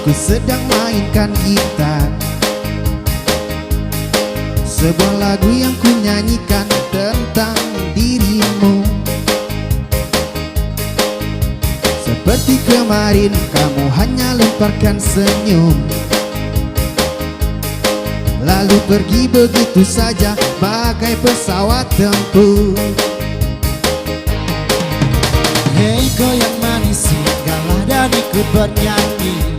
Aku sedang mainkan gitar, sebuah lagu yang ku nyanyikan tentang dirimu. Seperti kemarin kamu hanya lemparkan senyum, lalu pergi begitu saja bagai pesawat tempur. Hei goyang manis, singgahlah dan ikut bernyanyi.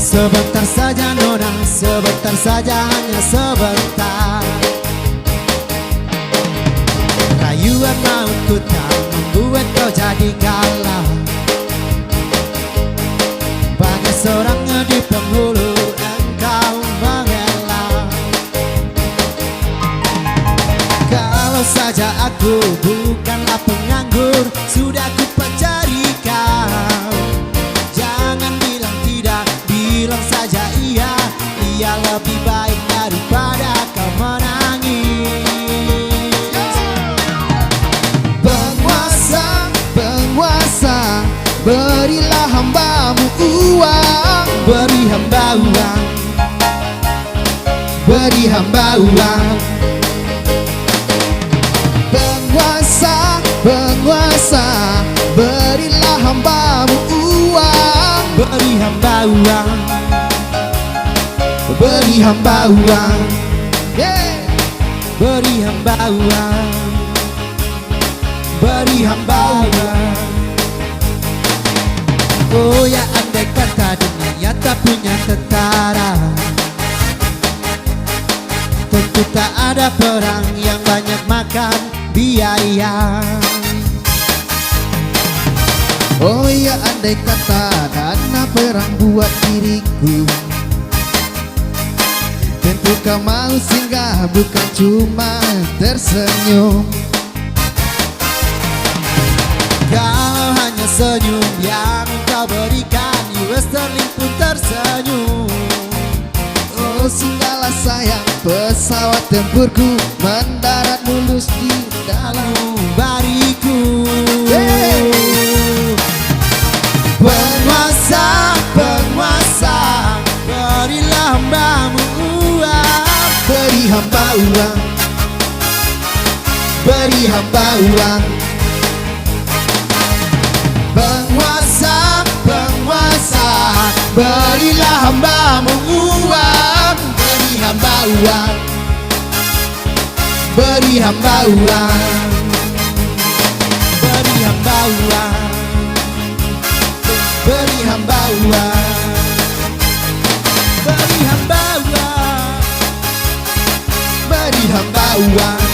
Sebentar saja nona, sebentar saja, hanya sebentar. Rayuan mautku tak membuat kau jadi galau. Bagai seorang di penghulu engkau mengelak. Kalau saja aku bukanlah penganggur, sudah ku pacari kau. Jangan bilang tidak, bilang saja iya. Iya lebih baik daripada kau menangis. Penguasa, penguasa, berilah hambamu uang. Beri hamba uang, Beri hamba uang. Penguasa, penguasa, berilah hambamu uang. beri hamba uang, Beri hamba uang. Yeah. beri hamba uang, beri hamba uang. Oh ya, andai kata dunia tak punya tentara, tentu tak ada perang yang banyak makan biaya. Oh ya, andai kata dana perang buat diriku, tentu kau mau singgah bukan cuma tersenyum. Kalau hanya senyum yang kau berikan, US sterling pun tersenyum. Oh singgahlah sayang, pesawat tempurku mendarat mulus di dalam Bariku. Hey! Penguasa, penguasa, berilah hambamu uang. Beri hamba uang, beri hamba uang. Penguasa, penguasa, berilah hambamu uang. Beri hamba uang, beri hamba uang. Beri hamba uang, Beri hamba uang, beri hamba uang, beri hamba uang.